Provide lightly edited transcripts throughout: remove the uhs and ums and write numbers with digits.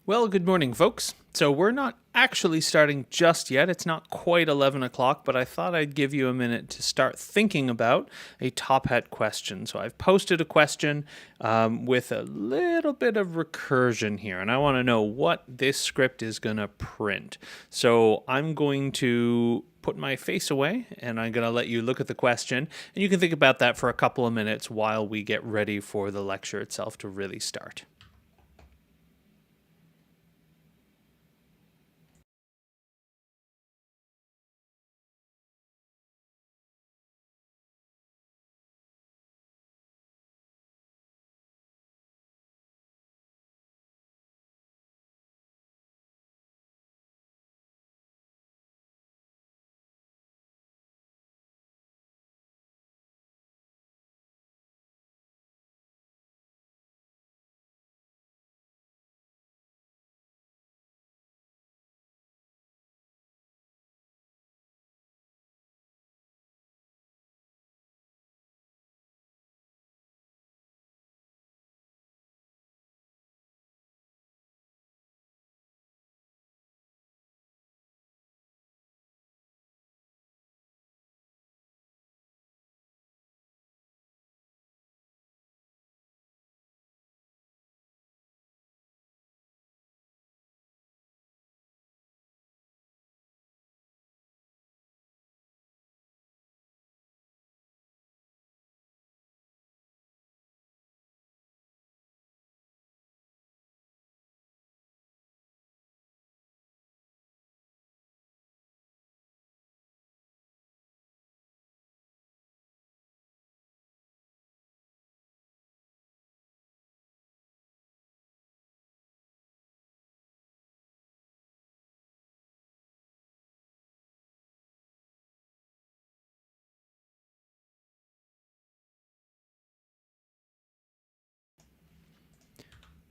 Well, good morning, folks. So we're not actually starting just yet. It's not quite 11 o'clock, but I thought I'd give you a minute to start thinking about a top hat question. So I've posted a question with a little bit of recursion here, and I want to know what this script is going to print. So I'm going to put my face away and I'm going to let you look at the question, and you can think about that for a couple of minutes while we get ready for the lecture itself to really start.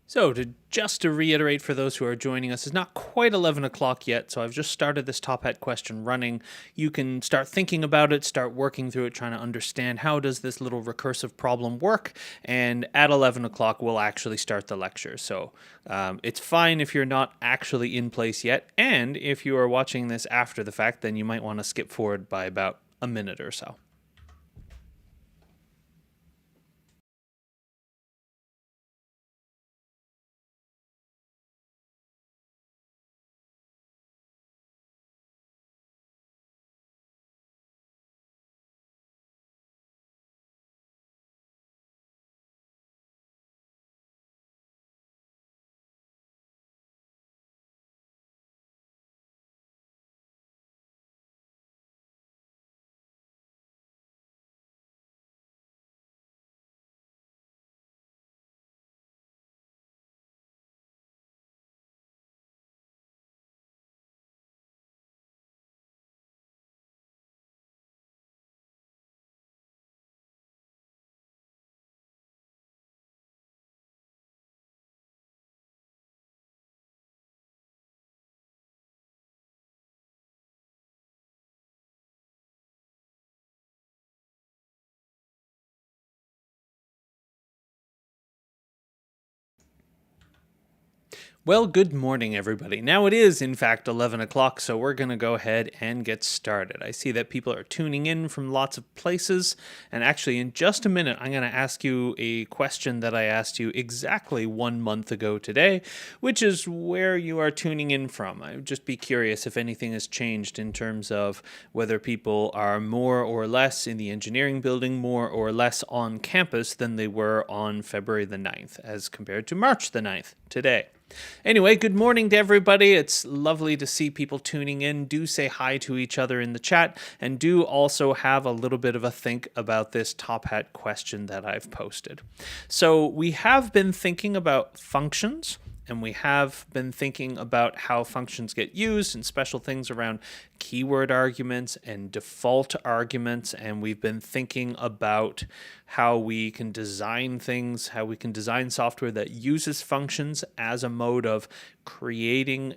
So, just to reiterate for those who are joining us, it's not quite 11 o'clock yet, so I've just started this top hat question running. You can start thinking about it, start working through it, trying to understand how does this little recursive problem work, and at 11 o'clock we'll actually start the lecture. So it's fine if you're not actually in place yet, and if you are watching this after the fact, then you might want to skip forward by about a minute or so. Well, good morning, everybody. Now it is, in fact, 11 o'clock, so we're going to go ahead and get started. I see that people are tuning in from lots of places, and actually, in just a minute, I'm going to ask you a question that I asked you exactly 1 month ago today, which is where you are tuning in from. I would just be curious if anything has changed in terms of whether people are more or less in the engineering building, more or less on campus than they were on February the 9th, as compared to March the 9th today. Anyway, good morning to everybody. It's lovely to see people tuning in. Do say hi to each other in the chat, and do also have a little bit of a think about this top hat question that I've posted. So we have been thinking about functions, and we have been thinking about how functions get used and special things around keyword arguments and default arguments, and we've been thinking about how we can design things, how we can design software that uses functions as a mode of creating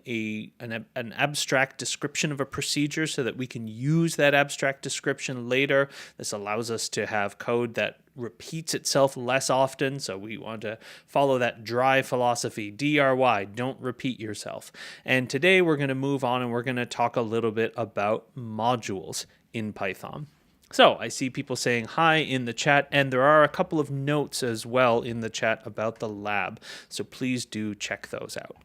an abstract description of a procedure so that we can use that abstract description later. This allows us to have code that repeats itself less often. So we want to follow that dry philosophy, DRY, don't repeat yourself. And today we're going to move on and we're going to talk a little bit about modules in Python. So I see people saying hi in the chat, and there are a couple of notes as well in the chat about the lab. So please do check those out.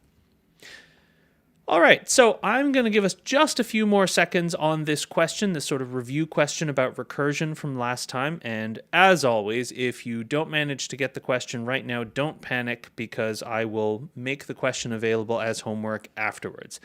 All right, so I'm going to give us just a few more seconds on this question, this sort of review question about recursion from last time. And as always, if you don't manage to get the question right now, don't panic, because I will make the question available as homework afterwards.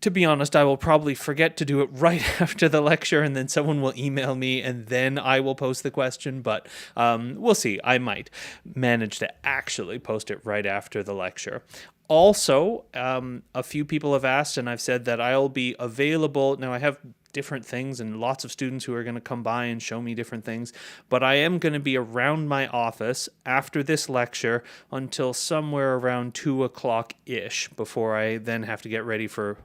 To be honest, I will probably forget to do it right after the lecture, and then someone will email me, and then I will post the question, but we'll see. I might manage to actually post it right after the lecture. Also, a few people have asked, and I've said that I'll be available. Now, I have different things and lots of students who are going to come by and show me different things, but I am going to be around my office after this lecture until somewhere around 2 o'clock-ish, before I then have to get ready for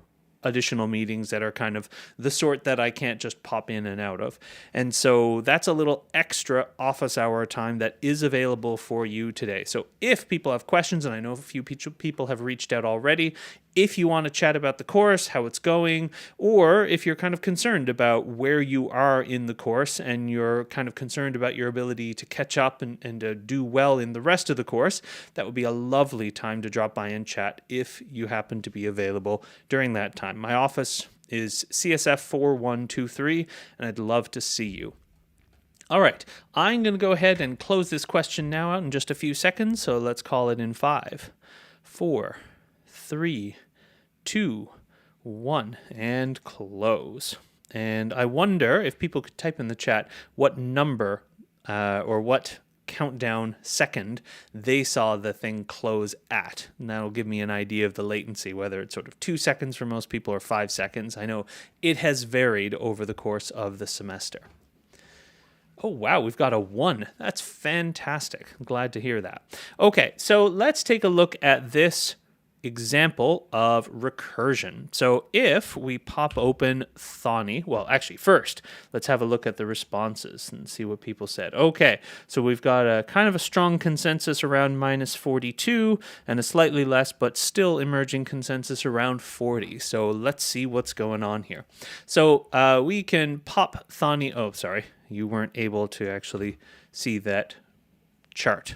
additional meetings that are kind of the sort that I can't just pop in and out of. And so that's a little extra office hour time that is available for you today. So if people have questions, and I know a few people have reached out already, if you want to chat about the course, how it's going, or if you're kind of concerned about where you are in the course and you're kind of concerned about your ability to catch up and do well in the rest of the course, that would be a lovely time to drop by and chat if you happen to be available during that time. My office is CSF 4123, and I'd love to see you. All right, I'm going to go ahead and close this question now out in just a few seconds, so let's call it in 5, 4, 3, 2, 1, and close. And I wonder if people could type in the chat what number or what countdown second they saw the thing close at. And that'll give me an idea of the latency, whether it's sort of 2 seconds for most people or 5 seconds. I know it has varied over the course of the semester. Oh, wow, we've got a 1. That's fantastic. I'm glad to hear that. Okay, so let's take a look at this example of recursion. So if we pop open Thonny, well, actually first, let's have a look at the responses and see what people said. Okay, so we've got a kind of a strong consensus around -42 and a slightly less, but still emerging consensus around 40. So let's see what's going on here. So we can pop Thonny. Oh, sorry, you weren't able to actually see that chart.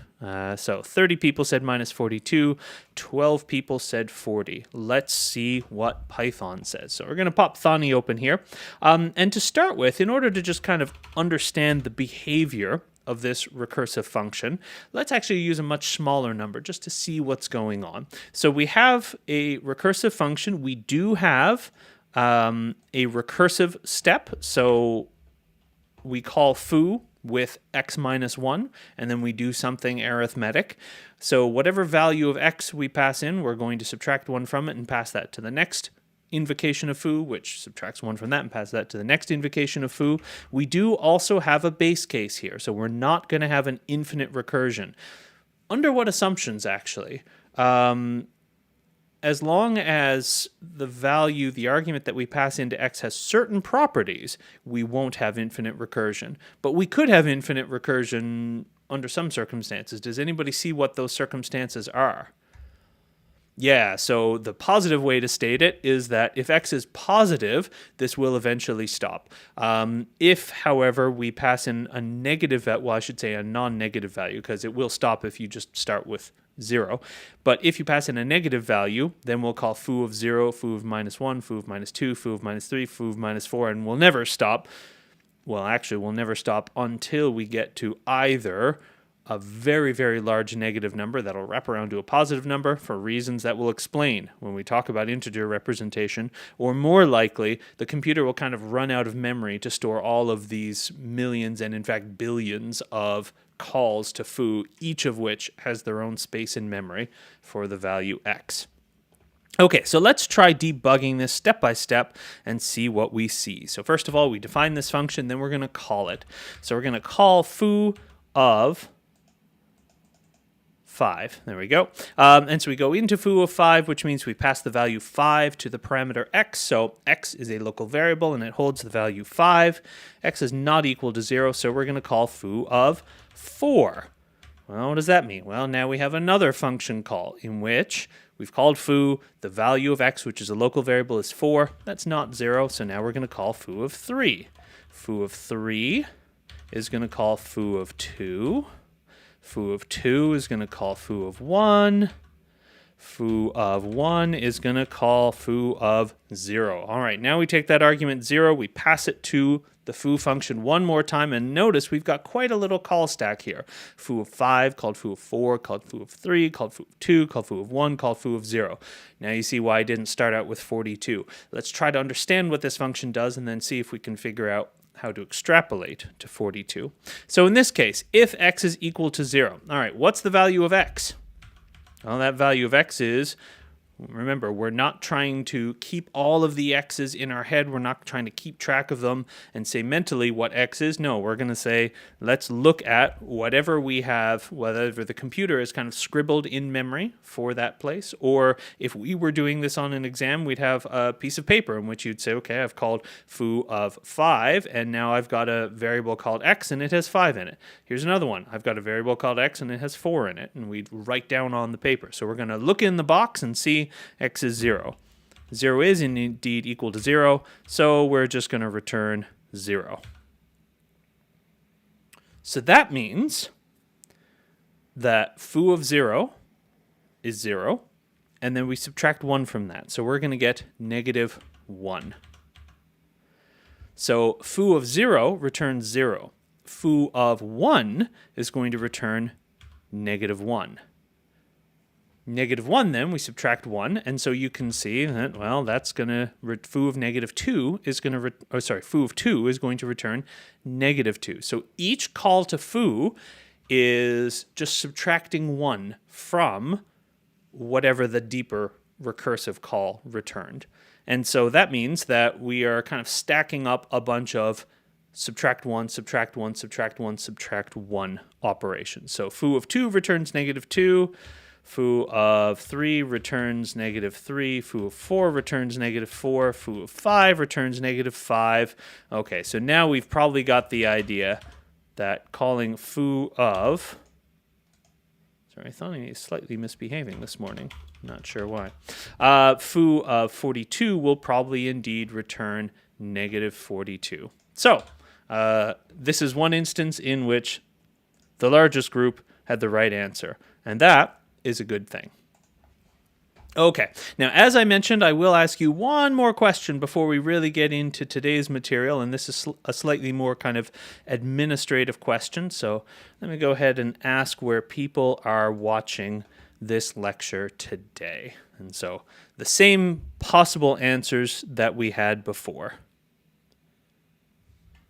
So 30 people said -42, 12 people said 40. Let's see what Python says. So we're going to pop Thonny open here. And to start with, in order to just kind of understand the behavior of this recursive function, let's actually use a much smaller number just to see what's going on. So we have a recursive function. We do have a recursive step. So we call foo with x minus 1, and then we do something arithmetic. So whatever value of x we pass in, we're going to subtract 1 from it and pass that to the next invocation of foo, which subtracts 1 from that and pass that to the next invocation of foo. We do also have a base case here, so we're not going to have an infinite recursion. Under what assumptions, actually? As long as the argument that we pass into x has certain properties, we won't have infinite recursion. But we could have infinite recursion under some circumstances. Does anybody see what those circumstances are? Yeah, so the positive way to state it is that if x is positive, this will eventually stop. If, however, we pass in a negative value, well, I should say a non-negative value, because it will stop if you just start with 0. But if you pass in a negative value, then we'll call foo of 0, foo of -1, foo of -2, foo of -3, foo of -4, and we'll never stop. Well, actually, we'll never stop until we get to either a very, very large negative number that'll wrap around to a positive number for reasons that we'll explain when we talk about integer representation, or more likely, the computer will kind of run out of memory to store all of these millions and in fact billions of calls to foo, each of which has their own space in memory for the value x. Okay, so let's try debugging this step by step and see what we see. So first of all, we define this function, then we're going to call it. So we're going to call foo of 5. There we go. And so we go into foo of 5, which means we pass the value 5 to the parameter x. So x is a local variable, and it holds the value 5. X is not equal to 0, so we're going to call foo of 4. Well, what does that mean? Well, now we have another function call in which we've called foo. The value of x, which is a local variable, is 4. That's not 0, so now we're going to call foo of 3. Foo of 3 is going to call foo of 2. Foo of 2 is going to call foo of 1. Foo of 1 is going to call foo of 0. All right, now we take that argument 0, we pass it to the foo function one more time, and notice we've got quite a little call stack here. Foo of 5, called foo of 4, called foo of 3, called foo of 2, called foo of 1, called foo of 0. Now you see why I didn't start out with 42. Let's try to understand what this function does and then see if we can figure out how to extrapolate to 42. So in this case, if x is equal to 0, all right, what's the value of x? Well, that value of x is, remember, we're not trying to keep all of the x's in our head. We're not trying to keep track of them and say mentally what x is. No, we're going to say, let's look at whatever we have, whatever the computer is kind of scribbled in memory for that place. Or if we were doing this on an exam, we'd have a piece of paper in which you'd say, okay, I've called foo of 5, and now I've got a variable called x, and it has 5 in it. Here's another one. I've got a variable called x, and it has 4 in it, and we'd write down on the paper. So we're going to look in the box and see x is 0. 0 is indeed equal to 0, so we're just going to return 0. So that means that foo of 0 is 0, and then we subtract 1 from that. So we're going to get negative 1. So foo of 0 returns 0. Foo of 1 is going to return negative 1. Negative 1, then, we subtract 1, and so you can see that, well, that's going to, foo of negative 2 is going to, foo of 2 is going to return negative 2. So each call to foo is just subtracting 1 from whatever the deeper recursive call returned. And so that means that we are kind of stacking up a bunch of subtract 1, subtract 1, subtract 1, subtract 1 operations. So foo of 2 returns negative 2. Foo of 3 returns negative 3. Foo of 4 returns negative 4. Foo of 5 returns negative 5. Okay, so now we've probably got the idea that calling foo of... Sorry, I thought I was slightly misbehaving this morning. Not sure why. Foo of 42 will probably indeed return negative 42. So, this is one instance in which the largest group had the right answer. And that is a good thing. Okay, now as I mentioned, I will ask you one more question before we really get into today's material, and this is a slightly more kind of administrative question. So let me go ahead and ask where people are watching this lecture today. And so the same possible answers that we had before.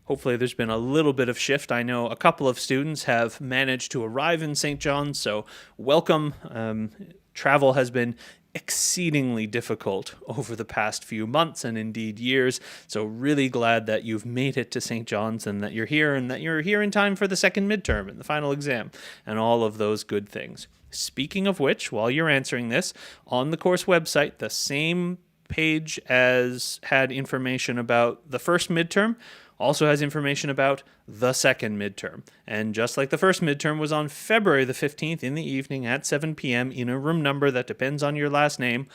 Hopefully there's been a little bit of shift. I know a couple of students have managed to arrive in St. John's, so welcome. Travel has been exceedingly difficult over the past few months and indeed years, so really glad that you've made it to St. John's and that you're here in time for the second midterm and the final exam and all of those good things. Speaking of which, while you're answering this, on the course website, the same page as had information about the first midterm also has information about the second midterm. And just like the first midterm was on February the 15th in the evening at 7 p.m. in a room number that depends on your last name,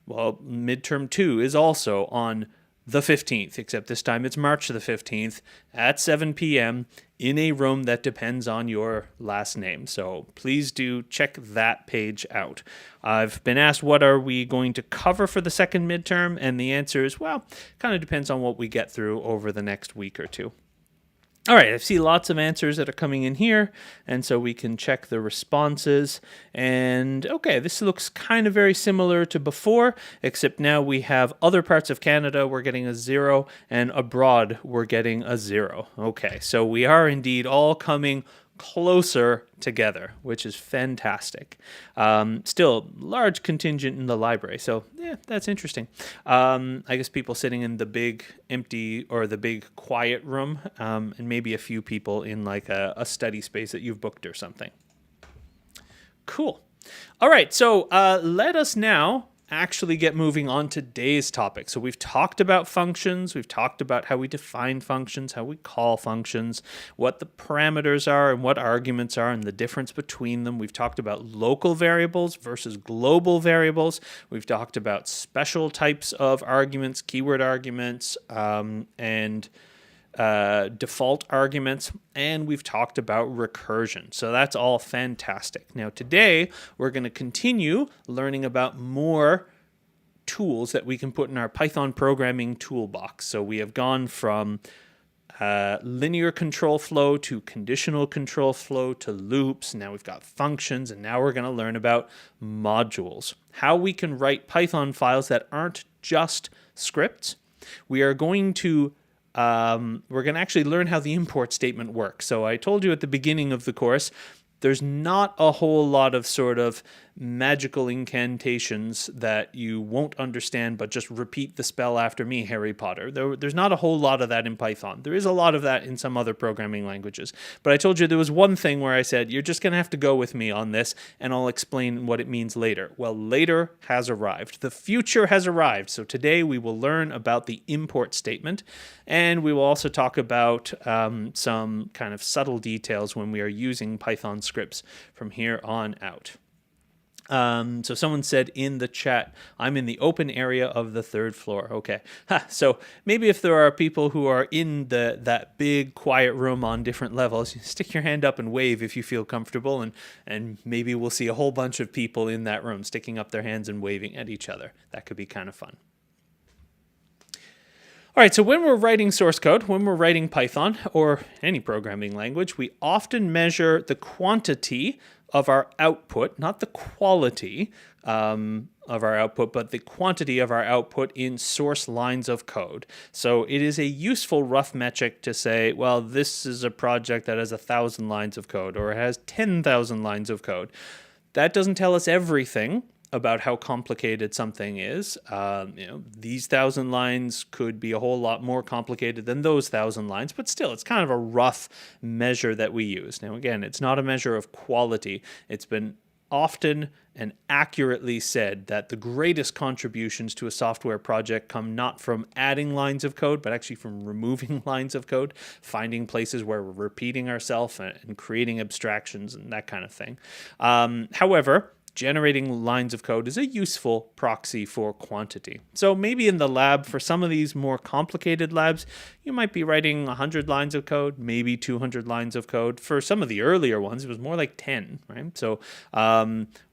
well, midterm 2 is also on the 15th, except this time it's March the 15th at 7 p.m. in a room that depends on your last name. So please do check that page out. I've been asked what are we going to cover for the second midterm, and the answer is, well, kind of depends on what we get through over the next week or two. All right, I see lots of answers that are coming in here, and so we can check the responses. And okay, this looks kind of very similar to before, except now we have other parts of Canada, we're getting a 0, and abroad, we're getting a 0. Okay, so we are indeed all coming closer together, which is fantastic. Still, large contingent in the library, so yeah, that's interesting. I guess people sitting in the big empty or the big quiet room, and maybe a few people in like a study space that you've booked or something. Cool. All right, so let us now actually get moving on to today's topic. So we've talked about functions, we've talked about how we define functions, how we call functions, what the parameters are and what arguments are and the difference between them. We've talked about local variables versus global variables. We've talked about special types of arguments, keyword arguments, and default arguments, and we've talked about recursion. So that's all fantastic. Now today we're going to continue learning about more tools that we can put in our Python programming toolbox. So we have gone from linear control flow to conditional control flow to loops. Now we've got functions, and now we're going to learn about modules. How we can write Python files that aren't just scripts. We are going to actually learn how the import statement works. So I told you at the beginning of the course, there's not a whole lot of sort of magical incantations that you won't understand, but just repeat the spell after me, Harry Potter. There's not a whole lot of that in Python. There is a lot of that in some other programming languages. But I told you there was one thing where I said, you're just going to have to go with me on this, and I'll explain what it means later. Well, later has arrived. The future has arrived. So today we will learn about the import statement, and we will also talk about some kind of subtle details when we are using Python scripts from here on out. So someone said in the chat, I'm in the open area of the 3rd floor. Okay. So maybe if there are people who are in that big quiet room on different levels, you stick your hand up and wave if you feel comfortable, and maybe we'll see a whole bunch of people in that room sticking up their hands and waving at each other. That could be kind of fun. All right, so when we're writing source code, when we're writing Python or any programming language, we often measure the quantity of our output, not the quality of our output, but the quantity of our output in source lines of code. So it is a useful rough metric to say, well, this is a project that has 1,000 lines of code or it has 10,000 lines of code. That doesn't tell us everything about how complicated something is. These 1,000 lines could be a whole lot more complicated than those 1,000 lines, but still, it's kind of a rough measure that we use. Now, again, it's not a measure of quality. It's been often and accurately said that the greatest contributions to a software project come not from adding lines of code, but actually from removing lines of code, finding places where we're repeating ourselves and creating abstractions and that kind of thing. However, generating lines of code is a useful proxy for quantity. So maybe in the lab, for some of these more complicated labs, you might be writing 100 lines of code, maybe 200 lines of code. For some of the earlier ones, it was more like 10, right? So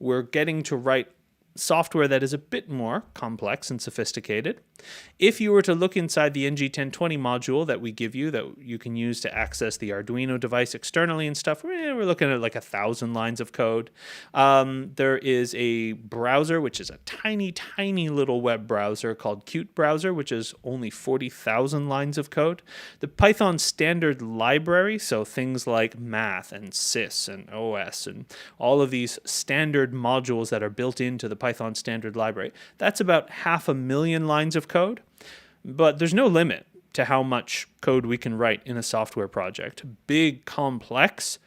we're getting to write software that is a bit more complex and sophisticated. If you were to look inside the NG1020 module that we give you that you can use to access the Arduino device externally and stuff, we're looking at like 1,000 lines of code. There is a browser, which is a tiny, tiny little web browser called Qt Browser, which is only 40,000 lines of code. The Python standard library, so things like math and sys and OS and all of these standard modules that are built into the Python standard library, that's about 500,000 lines of code, but there's no limit to how much code we can write in a software project. Big, complex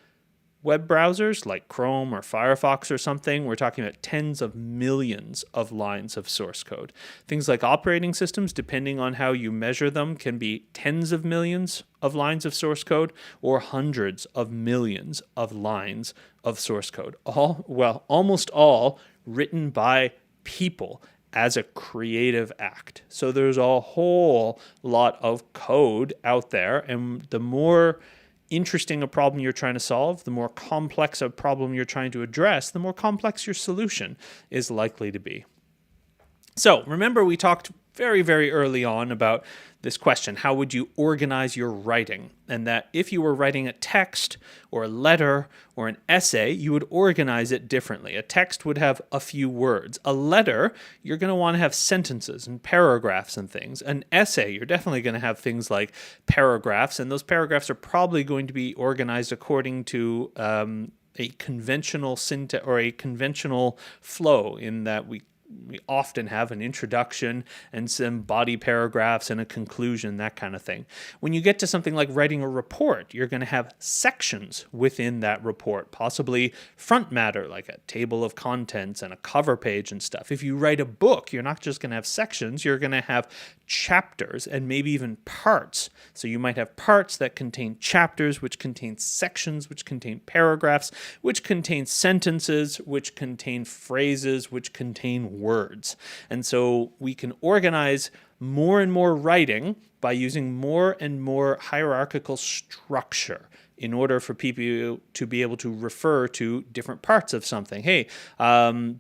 web browsers like Chrome or Firefox or something, we're talking about tens of millions of lines of source code. Things like operating systems, depending on how you measure them, can be tens of millions of lines of source code or hundreds of millions of lines of source code. Almost all written by people as a creative act. So there's a whole lot of code out there, and the more interesting a problem you're trying to solve, the more complex a problem you're trying to address, the more complex your solution is likely to be. So remember, we talked very, very early on about this question, how would you organize your writing? And that if you were writing a text or a letter or an essay, you would organize it differently. A text would have a few words. A letter, you're going to want to have sentences and paragraphs and things. An essay, you're definitely going to have things like paragraphs, and those paragraphs are probably going to be organized according to a conventional syntax or a conventional flow, in that we often have an introduction and some body paragraphs and a conclusion, that kind of thing. When you get to something like writing a report, you're going to have sections within that report, possibly front matter, like a table of contents and a cover page and stuff. If you write a book, you're not just going to have sections, you're going to have chapters and maybe even parts. So you might have parts that contain chapters, which contain sections, which contain paragraphs, which contain sentences, which contain phrases, which contain words. And so we can organize more and more writing by using more and more hierarchical structure in order for people to be able to refer to different parts of something. Hey,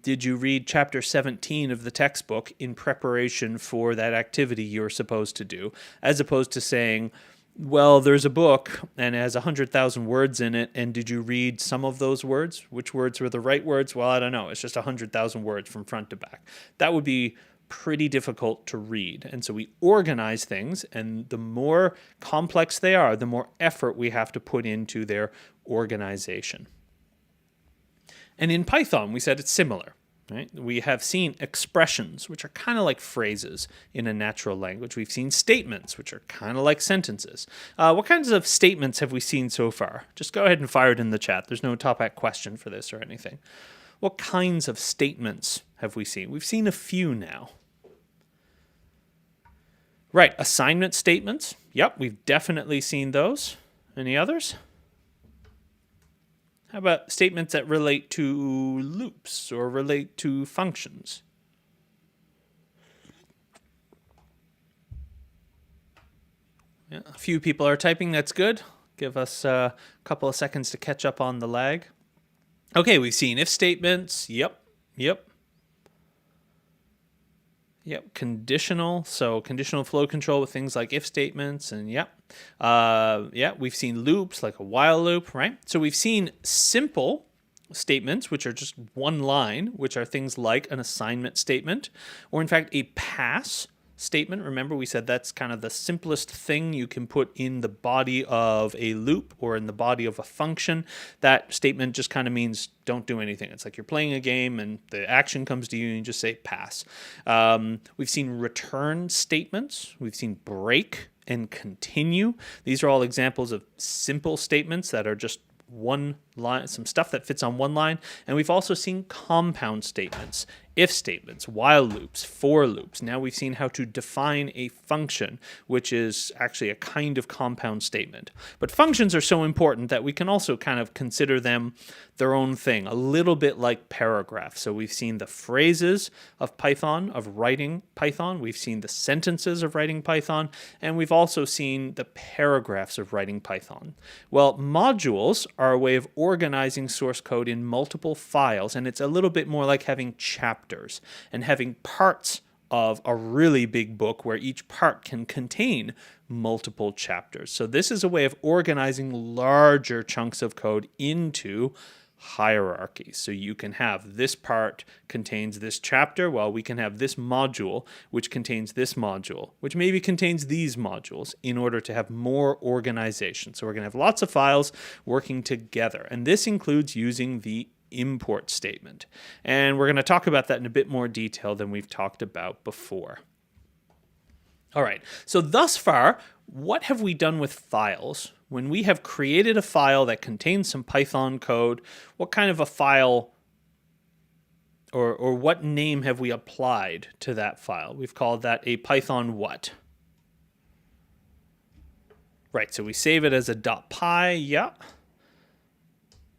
did you read chapter 17 of the textbook in preparation for that activity you're supposed to do? As opposed to saying, well, there's a book and it has 100,000 words in it, and did you read some of those words? Which words were the right words? Well, I don't know. It's just 100,000 words from front to back. That would be pretty difficult to read. And so we organize things, and the more complex they are, the more effort we have to put into their organization. And in Python, we said it's similar. Right? We have seen expressions, which are kind of like phrases in a natural language. We've seen statements, which are kind of like sentences. What kinds of statements have we seen so far? Just go ahead and fire it in the chat. There's no top-hat question for this or anything. What kinds of statements have we seen? We've seen a few now. Right, assignment statements. Yep, we've definitely seen those. Any others? How about statements that relate to loops or relate to functions? Yeah, a few people are typing. That's good. Give us a couple of seconds to catch up on the lag. Okay, we've seen if statements. Yep. Conditional. So conditional flow control with things like if statements, and we've seen loops like a while loop, right? So we've seen simple statements, which are just one line, which are things like an assignment statement, or in fact a pass statement. Remember, we said that's kind of the simplest thing you can put in the body of a loop or in the body of a function. That statement just kind of means don't do anything. It's like you're playing a game and the action comes to you and you just say pass. We've seen return statements. We've seen break and continue. These are all examples of simple statements that are just one line, some stuff that fits on one line. And we've also seen compound statements, if statements, while loops, for loops. Now we've seen how to define a function, which is actually a kind of compound statement. But functions are so important that we can also kind of consider them their own thing, a little bit like paragraphs. So we've seen the phrases of Python, of writing Python. We've seen the sentences of writing Python. And we've also seen the paragraphs of writing Python. Well, modules are a way of organizing source code in multiple files, and it's a little bit more like having chapters and having parts of a really big book where each part can contain multiple chapters. So this is a way of organizing larger chunks of code into hierarchies. So you can have this part contains this chapter, while we can have this module, which contains this module, which maybe contains these modules, in order to have more organization. So we're going to have lots of files working together. And this includes using the import statement. And we're going to talk about that in a bit more detail than we've talked about before. All right, so thus far, what have we done with files? When we have created a file that contains some Python code, what kind of a file or what name have we applied to that file? We've called that a Python what? Right, so we save it as a .py,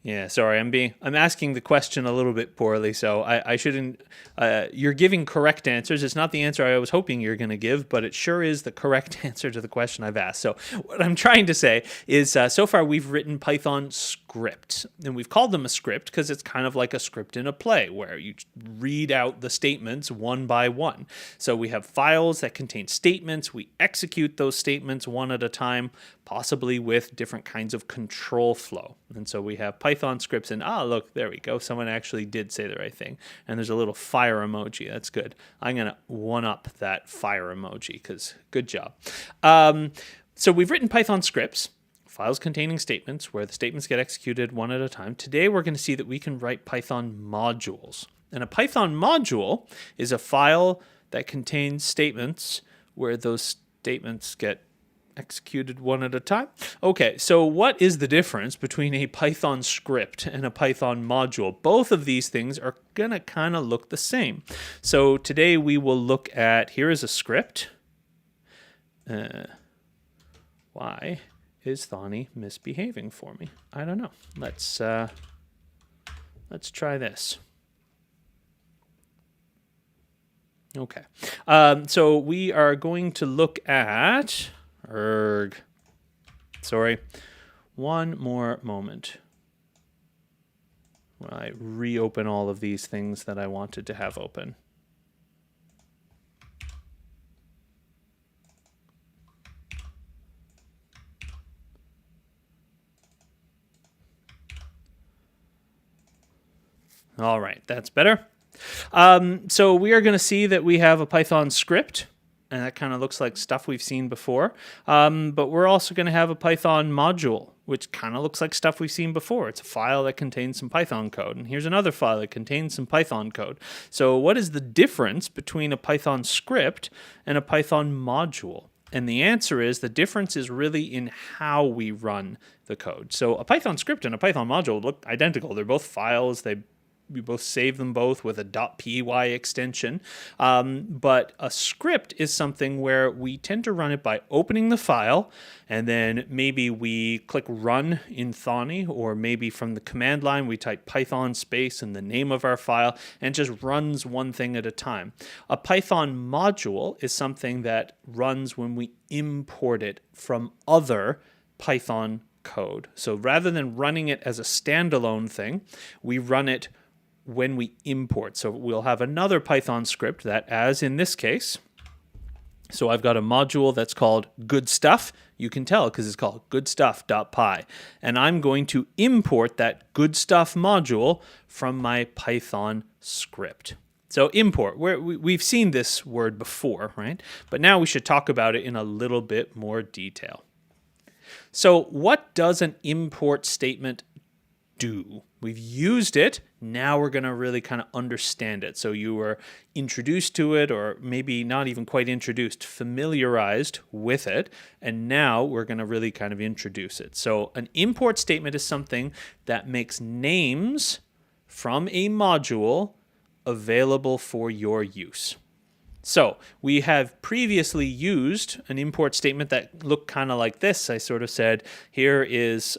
Yeah, sorry, I'm asking the question a little bit poorly, so I shouldn't. You're giving correct answers. It's not the answer I was hoping you're going to give, but it sure is the correct answer to the question I've asked. So what I'm trying to say is, so far we've written Python scripts, and we've called them a script because it's kind of like a script in a play where you read out the statements one by one. So we have files that contain statements. We execute those statements one at a time, possibly with different kinds of control flow. And so we have Python scripts, and look, there we go. Someone actually did say the right thing. And there's a little fire emoji. That's good. I'm going to one-up that fire emoji because good job. So we've written Python scripts, files containing statements where the statements get executed one at a time. Today we're going to see that we can write Python modules. And a Python module is a file that contains statements where those statements get executed one at a time. Okay, so what is the difference between a Python script and a Python module? Both of these things are going to kind of look the same. So today we will look at, here is a script. Why is Thonny misbehaving for me? I don't know. Let's try this. Okay, so we are going to look at sorry, one more moment while I reopen all of these things that I wanted to have open. All right, that's better. So we are going to see that we have a Python script, and that kind of looks like stuff we've seen before. But we're also going to have a Python module, which kind of looks like stuff we've seen before. It's a file that contains some Python code. And here's another file that contains some Python code. So what is the difference between a Python script and a Python module? And the answer is the difference is really in how we run the code. So a Python script and a Python module look identical. They're both files. We both save them both with a .py extension, but a script is something where we tend to run it by opening the file, and then maybe we click run in Thonny, or maybe from the command line we type Python space and the name of our file, and just runs one thing at a time. A Python module is something that runs when we import it from other Python code. So rather than running it as a standalone thing, we run it when we import. So we'll have another Python script that, as in this case, so I've got a module that's called good stuff. You can tell because it's called goodstuff.py. And I'm going to import that good stuff module from my Python script. So import, we've seen this word before, right? But now we should talk about it in a little bit more detail. So what does an import statement do? We've used it. Now we're going to really kind of understand it. So you were introduced to it, or maybe not even quite introduced, familiarized with it. And now we're going to really kind of introduce it. So an import statement is something that makes names from a module available for your use. So we have previously used an import statement that looked kind of like this. I sort of said, here is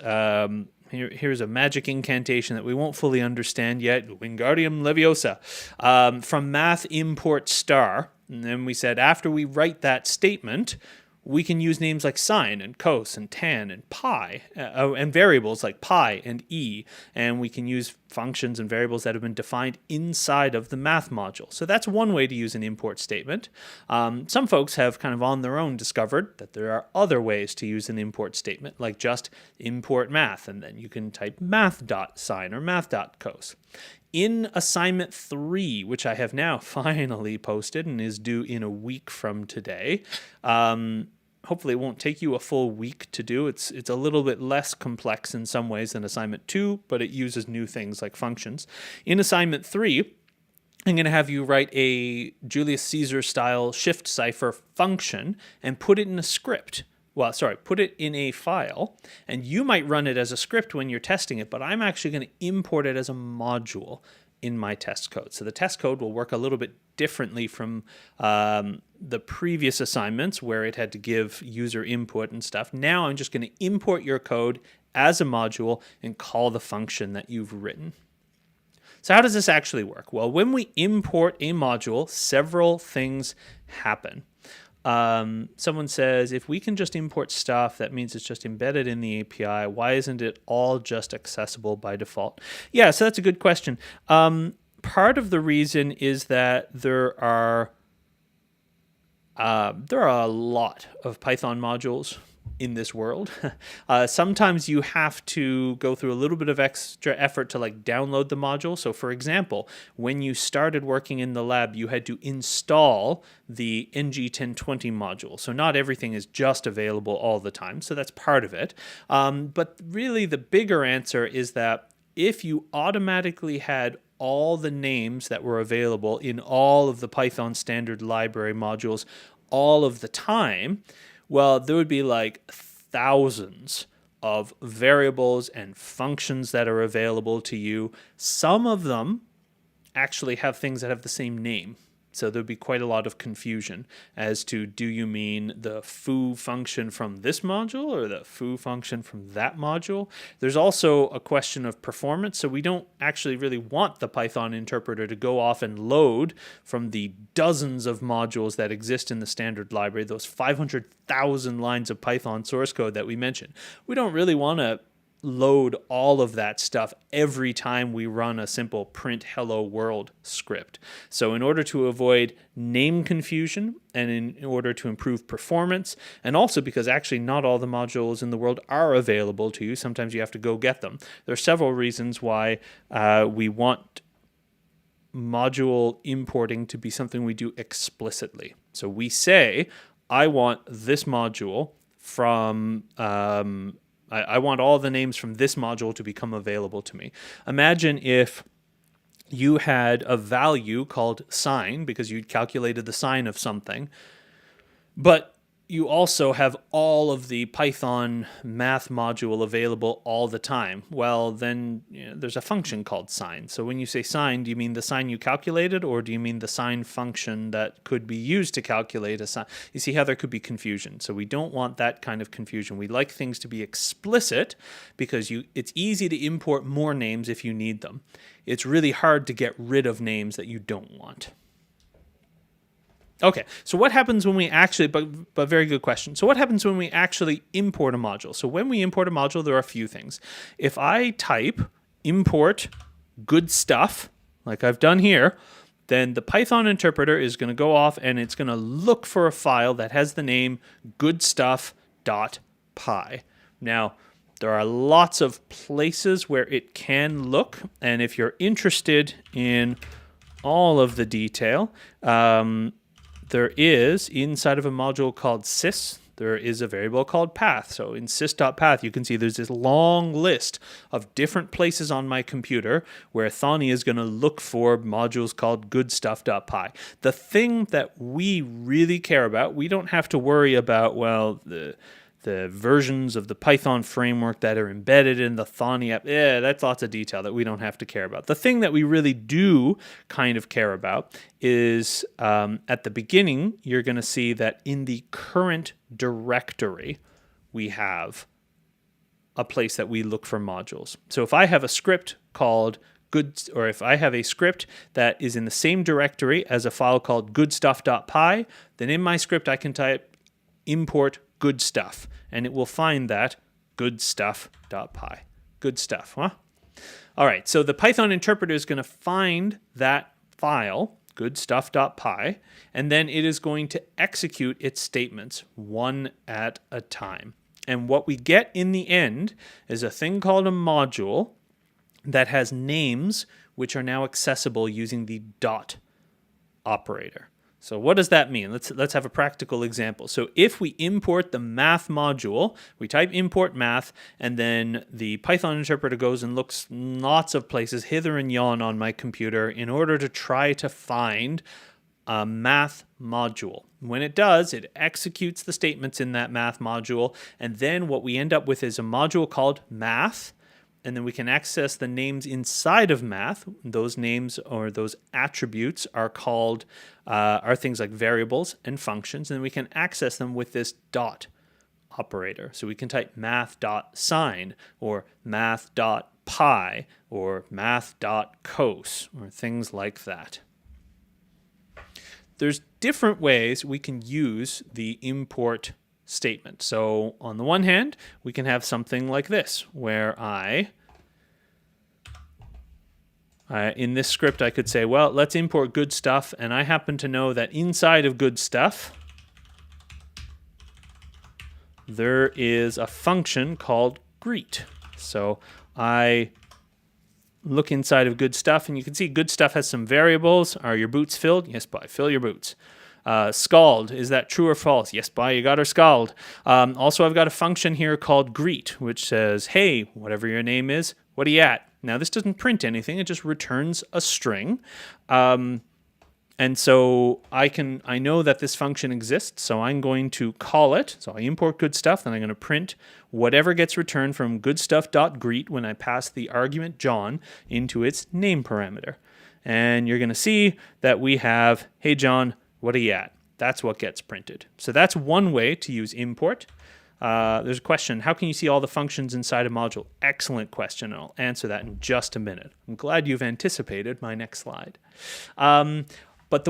here's a magic incantation that we won't fully understand yet, Wingardium Leviosa, from math import star. And then we said after we write that statement, we can use names like sine and cos and tan and pi, and variables like pi and e, and we can use functions and variables that have been defined inside of the math module. So that's one way to use an import statement. Some folks have kind of on their own discovered that there are other ways to use an import statement, like just import math, and then you can type math.sine or math.cos. In assignment 3, which I have now finally posted and is due in a week from today, hopefully it won't take you a full week to do. It's a little bit less complex in some ways than assignment 2, but it uses new things like functions. In assignment 3, I'm going to have you write a Julius Caesar style shift cipher function and put it in a script. Well, sorry, put it in a file, and you might run it as a script when you're testing it, but I'm actually going to import it as a module in my test code. So the test code will work a little bit differently from the previous assignments where it had to give user input and stuff. Now I'm just going to import your code as a module and call the function that you've written. So how does this actually work? Well, when we import a module, several things happen. Someone says, if we can just import stuff, that means it's just embedded in the API. Why isn't it all just accessible by default? Yeah, so that's a good question. Part of the reason is that there are a lot of Python modules in this world. Sometimes you have to go through a little bit of extra effort to like download the module. So for example, when you started working in the lab, you had to install the NG1020 module. So not everything is just available all the time. So that's part of it. But really the bigger answer is that if you automatically had all the names that were available in all of the Python standard library modules all of the time, well, there would be like thousands of variables and functions that are available to you. Some of them actually have things that have the same name. So there'd be quite a lot of confusion as to, do you mean the foo function from this module or the foo function from that module? There's also a question of performance. So we don't actually really want the Python interpreter to go off and load from the dozens of modules that exist in the standard library, those 500,000 lines of Python source code that we mentioned. We don't really want to load all of that stuff every time we run a simple print hello world script. So in order to avoid name confusion and in order to improve performance, and also because actually not all the modules in the world are available to you, sometimes you have to go get them. There are several reasons why we want module importing to be something we do explicitly. So we say, I want this module from I want all the names from this module to become available to me. Imagine if you had a value called sign because you'd calculated the sign of something, but you also have all of the Python math module available all the time. Well, then there's a function called sign. So when you say sign, do you mean the sign you calculated, or do you mean the sign function that could be used to calculate a sign? You see how there could be confusion. So we don't want that kind of confusion. We like things to be explicit because it's easy to import more names if you need them. It's really hard to get rid of names that you don't want. Okay, so what happens when we actually, but very good question. So what happens when we actually import a module? So when we import a module, there are a few things. If I type import good stuff, like I've done here, then the Python interpreter is going to go off and it's going to look for a file that has the name goodstuff.py. Now, there are lots of places where it can look, and if you're interested in all of the detail, there is, inside of a module called sys, there is a variable called path. So in sys.path, you can see there's this long list of different places on my computer where Thonny is going to look for modules called goodstuff.py. The thing that we really care about, we don't have to worry about, well, the versions of the Python framework that are embedded in the Thonny app. That's lots of detail that we don't have to care about. The thing that we really do kind of care about is at the beginning, you're going to see that in the current directory, we have a place that we look for modules. So if I have a script called or if I have a script that is in the same directory as a file called goodstuff.py, then in my script I can type import good stuff, and it will find that goodstuff.py. Good stuff, huh? All right, so the Python interpreter is going to find that file, goodstuff.py, and then it is going to execute its statements one at a time. And what we get in the end is a thing called a module that has names which are now accessible using the dot operator. So what does that mean? Let's have a practical example. So if we import the math module, we type import math, and then the Python interpreter goes and looks lots of places hither and yon on my computer in order to try to find a math module. When it does, it executes the statements in that math module, and then what we end up with is a module called math, and then we can access the names inside of math. Those names or those attributes are called are things like variables and functions, and we can access them with this dot operator. So we can type math.sign or math.py or math.cos or things like that. There's different ways we can use the import statement. So on the one hand, we can have something like this, where in this script, I could say, well, let's import good stuff, and I happen to know that inside of good stuff, there is a function called greet. So I look inside of good stuff, and you can see good stuff has some variables. Are your boots filled? Yes, boy, fill your boots. Scald, is that true or false? Yes, boy, you got her scald. Also, I've got a function here called greet, which says, hey, whatever your name is, what are you at? Now this doesn't print anything, it just returns a string. And so I know that this function exists, so I'm going to call it. So I import good stuff, then I'm going to print whatever gets returned from goodstuff.greet when I pass the argument John into its name parameter. And you're going to see that we have, hey John, what are you at? That's what gets printed. So that's one way to use import. There's a question, how can you see all the functions inside a module? Excellent question, and I'll answer that in just a minute. I'm glad you've anticipated my next slide. But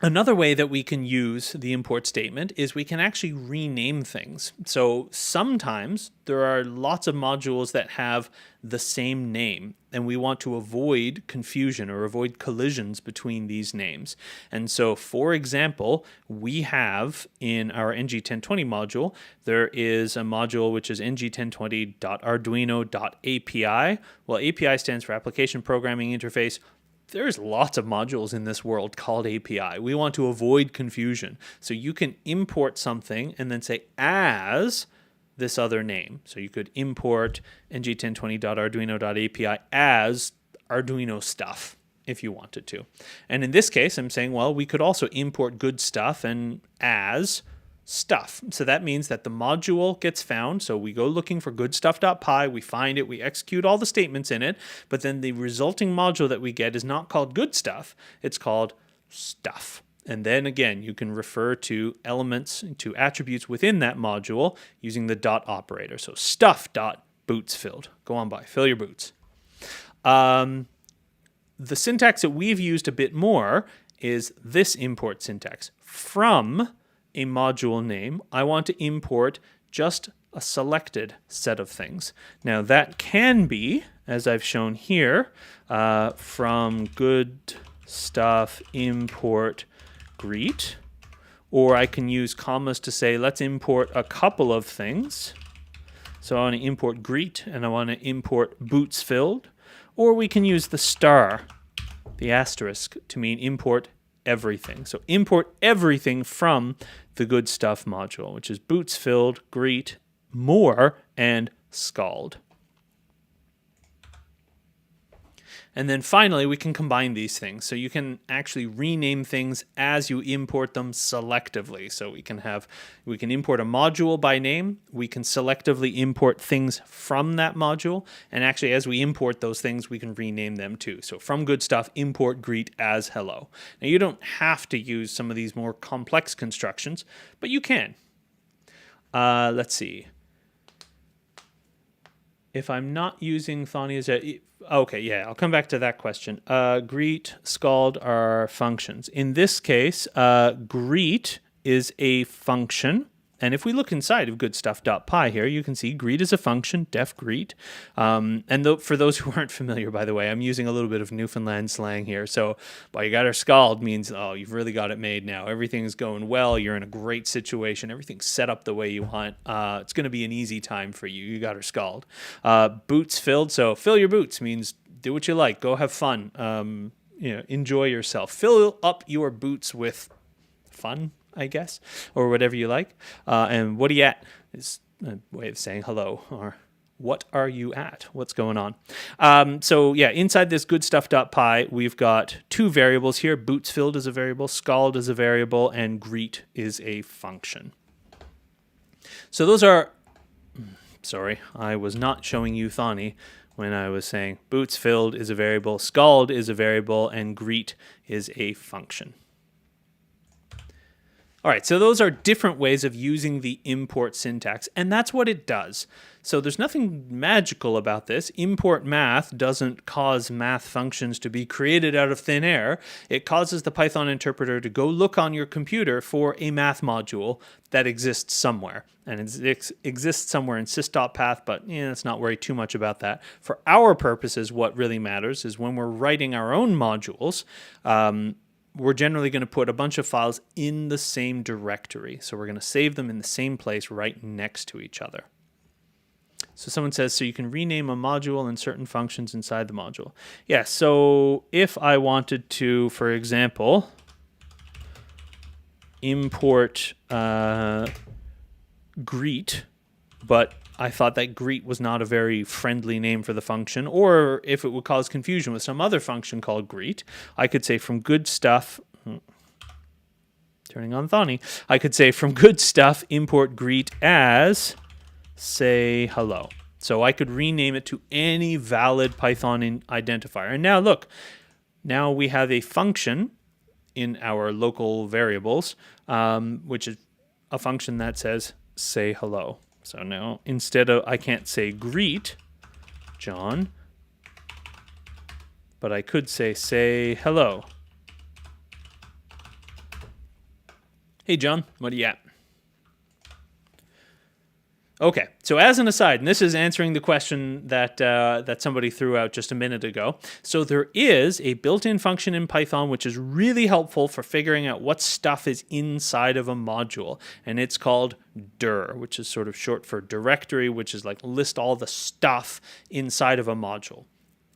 another way that we can use the import statement is we can actually rename things. So sometimes there are lots of modules that have the same name, and we want to avoid confusion or avoid collisions between these names. And so, for example, we have in our ng1020 module, there is a module which is ng1020.arduino.api. Well, API stands for Application Programming Interface. There's lots of modules in this world called API. We want to avoid confusion. So you can import something and then say as this other name. So you could import ng1020.arduino.api as Arduino stuff if you wanted to. And in this case, I'm saying, well, we could also import good stuff and as stuff. So that means that the module gets found. So we go looking for goodstuff.py, we find it, we execute all the statements in it, but then the resulting module that we get is not called good stuff, it's called stuff. And then again, you can refer to elements, to attributes within that module using the dot operator. So stuff.bootsFilled. Go on by, fill your boots. The syntax that we've used a bit more is this import syntax. From a module name, I want to import just a selected set of things. Now that can be, as I've shown here, from good stuff import greet, or I can use commas to say let's import a couple of things. So I want to import greet and I want to import boots filled, or we can use the star, the asterisk, to mean import everything. So import everything from the good stuff module, which is boots filled, greet, more, and scald. And then finally, we can combine these things. So you can actually rename things as you import them selectively. So we can import a module by name. We can selectively import things from that module. And actually, as we import those things, we can rename them too. So from good stuff, import greet as hello. Now you don't have to use some of these more complex constructions, but you can. Let's see. If I'm not using Thania's... Okay, yeah, I'll come back to that question. Greet, scald are functions. In this case, greet is a function. And if we look inside of goodstuff.py here, you can see greet is a function, def greet. For those who aren't familiar, by the way, I'm using a little bit of Newfoundland slang here. So, well, you got her scald means, oh, you've really got it made now. Everything's going well. You're in a great situation. Everything's set up the way you want. It's going to be an easy time for you. You got her scald. Boots filled. So fill your boots means do what you like. Go have fun. Enjoy yourself. Fill up your boots with fun, I guess, or whatever you like. And what are you at is a way of saying hello, or what are you at? What's going on? So yeah, inside this goodstuff.py, we've got two variables here. Boots filled is a variable, scald is a variable, and greet is a function. So those are, sorry, I was not showing you Thani when I was saying boots filled is a variable, scald is a variable, and greet is a function. All right, so those are different ways of using the import syntax, and that's what it does. So there's nothing magical about this. Import math doesn't cause math functions to be created out of thin air. It causes the Python interpreter to go look on your computer for a math module that exists somewhere. And it exists somewhere in sys.path, but let's not worry too much about that. For our purposes, what really matters is when we're writing our own modules, we're generally going to put a bunch of files in the same directory. So we're going to save them in the same place right next to each other. So someone says, so you can rename a module and certain functions inside the module. Yeah, so if I wanted to, for example, import greet, but I thought that greet was not a very friendly name for the function, or if it would cause confusion with some other function called greet, I could say from good stuff, turning on Thonny, I could say from good stuff import greet as say hello. So I could rename it to any valid Python identifier. And now look, now we have a function in our local variables, which is a function that says say hello. So now instead of, I can't say greet John, but I could say hello. Hey John, what are you at? Okay, so as an aside, and this is answering the question that that somebody threw out just a minute ago. So there is a built-in function in Python which is really helpful for figuring out what stuff is inside of a module, and it's called dir, which is sort of short for directory, which is like list all the stuff inside of a module,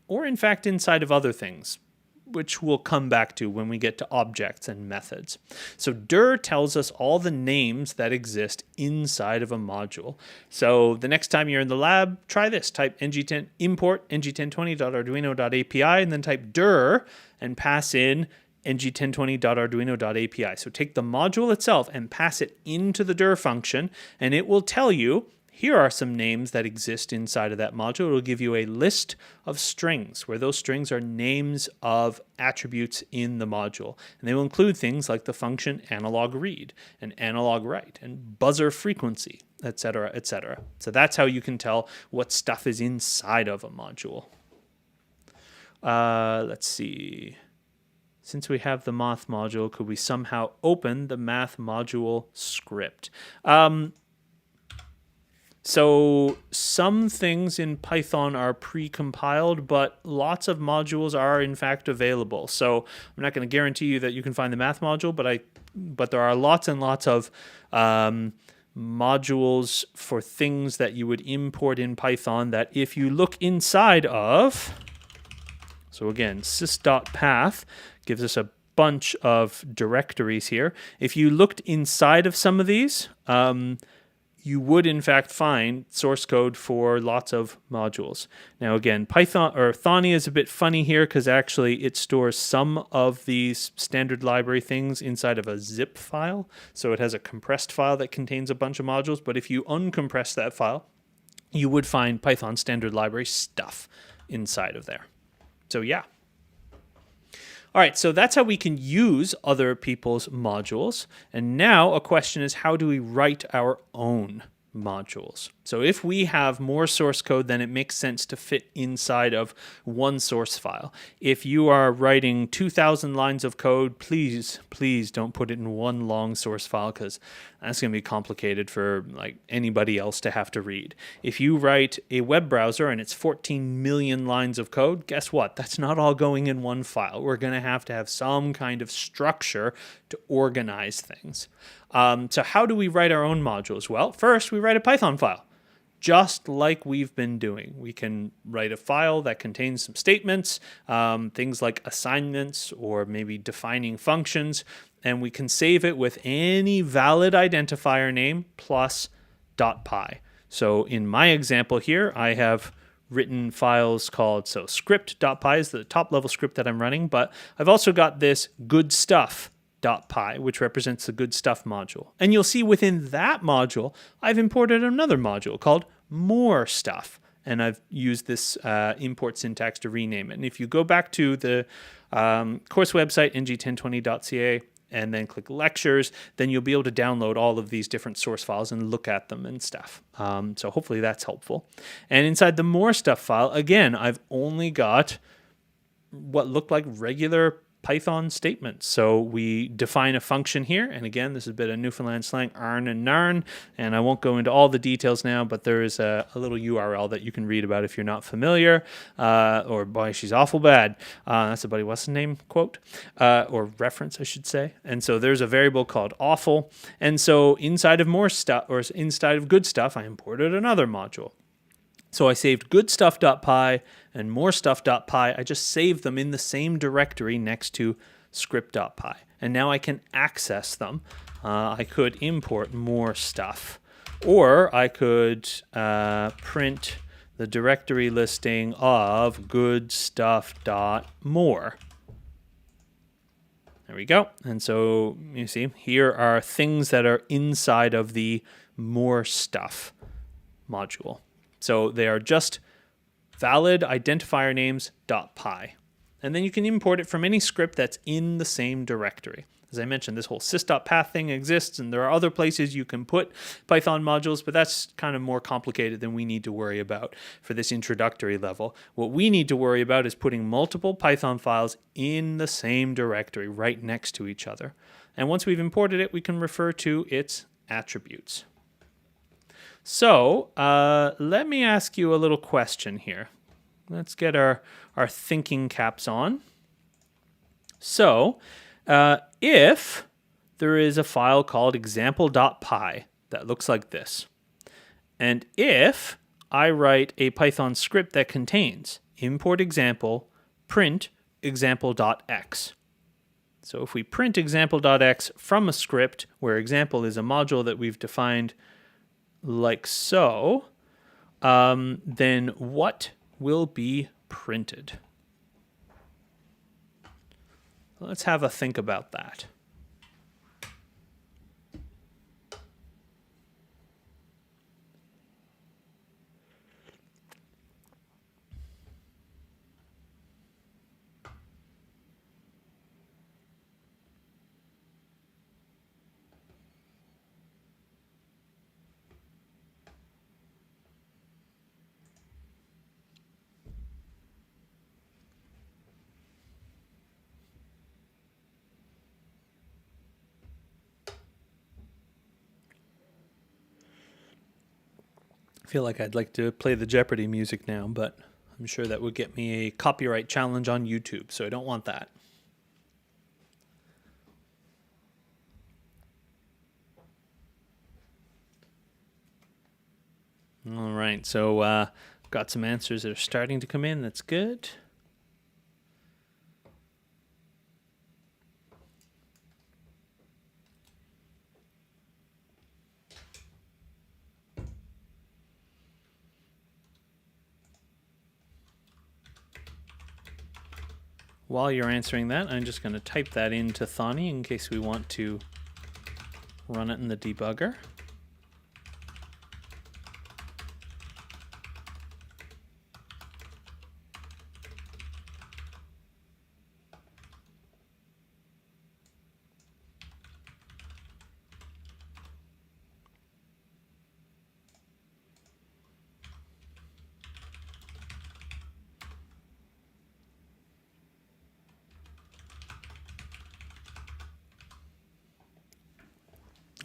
or in fact inside of other things, which we'll come back to when we get to objects and methods. So dir tells us all the names that exist inside of a module. So the next time you're in the lab, try this. Type ng10 import ng1020.arduino.api and then type dir and pass in ng1020.arduino.api. So take the module itself and pass it into the dir function, and it will tell you, here are some names that exist inside of that module. It will give you a list of strings, where those strings are names of attributes in the module. And they will include things like the function analog read and analog write and buzzer frequency, etc., etc. So that's how you can tell what stuff is inside of a module. Let's see. Since we have the math module, could we somehow open the math module script? So some things in Python are pre-compiled, but lots of modules are in fact available. So I'm not going to guarantee you that you can find the math module, but there are lots and lots of modules for things that you would import in Python that if you look inside of, so again, sys.path gives us a bunch of directories here. If you looked inside of some of these, you would in fact find source code for lots of modules. Now again, Python or Thonny is a bit funny here because actually it stores some of these standard library things inside of a zip file. So it has a compressed file that contains a bunch of modules, but if you uncompress that file, you would find Python standard library stuff inside of there. So yeah. All right, so that's how we can use other people's modules. And now a question is, how do we write our own modules? So if we have more source code, then it makes sense to fit inside of one source file. If you are writing 2,000 lines of code, please don't put it in one long source file, because that's going to be complicated for like anybody else to have to read. If you write a web browser and it's 14 million lines of code, guess what? That's not all going in one file. We're going to have some kind of structure to organize things. So how do we write our own modules? Well, first we write a Python file, just like we've been doing. We can write a file that contains some statements, things like assignments or maybe defining functions, and we can save it with any valid identifier name plus .py. So in my example here, I have written files called, so script.py is the top level script that I'm running, but I've also got this good stuff .py, which represents the good stuff module. And you'll see within that module, I've imported another module called more stuff. And I've used this import syntax to rename it. And if you go back to the course website, ng1020.ca, and then click lectures, then you'll be able to download all of these different source files and look at them and stuff. So hopefully that's helpful. And inside the more stuff file, again, I've only got what look like regular Python statements. So we define a function here, and again, this is a bit of Newfoundland slang, arn and narn, and I won't go into all the details now, but there is a little URL that you can read about if you're not familiar, or boy, she's awful bad. That's a Buddy What's His Name quote, or reference, I should say. And so there's a variable called awful, and so inside of more stuff, or inside of good stuff, I imported another module. So I saved goodstuff.py and morestuff.py. I just saved them in the same directory next to script.py. And now I can access them. I could import more stuff, Or I could print the directory listing of goodstuff.more. There we go. And so you see, here are things that are inside of the more stuff module. So they are just valid identifier names .py. And then you can import it from any script that's in the same directory. As I mentioned, this whole sys.path thing exists, and there are other places you can put Python modules, but that's kind of more complicated than we need to worry about for this introductory level. What we need to worry about is putting multiple Python files in the same directory right next to each other. And once we've imported it, we can refer to its attributes. So let me ask you a little question here. Let's get our thinking caps on. So if there is a file called example.py that looks like this, and if I write a Python script that contains import example, print example.x. So if we print example.x from a script where example is a module that we've defined like so, then what will be printed? Let's have a think about that. I feel like I'd like to play the Jeopardy music now, but I'm sure that would get me a copyright challenge on YouTube, so I don't want that. All right, so got some answers that are starting to come in. That's good. While you're answering that, I'm just going to type that into Thonny in case we want to run it in the debugger.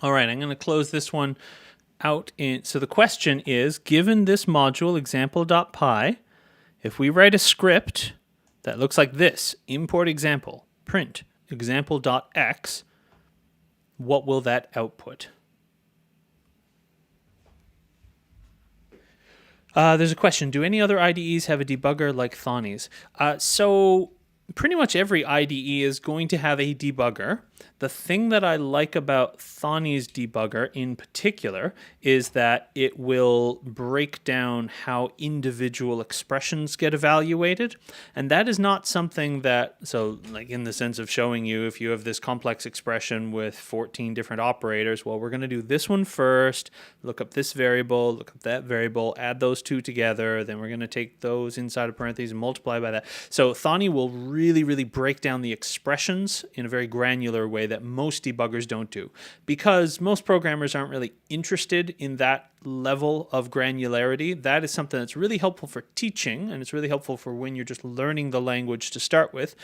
All right, I'm going to close this one out. So the question is, given this module, example.py, if we write a script that looks like this, import example, print example.x, what will that output? There's a question. Do any other IDEs have a debugger like Thonny's? So pretty much every IDE is going to have a debugger. The thing that I like about Thonny's debugger in particular is that it will break down how individual expressions get evaluated. And that is not something that, so like in the sense of showing you if you have this complex expression with 14 different operators, well, we're going to do this one first, look up this variable, look up that variable, add those two together, then we're going to take those inside of parentheses and multiply by that. So Thonny will really break down the expressions in a very granular way that most debuggers don't do, because most programmers aren't really interested in that level of granularity. That is something that's really helpful for teaching, and it's really helpful for when you're just learning the language to start with.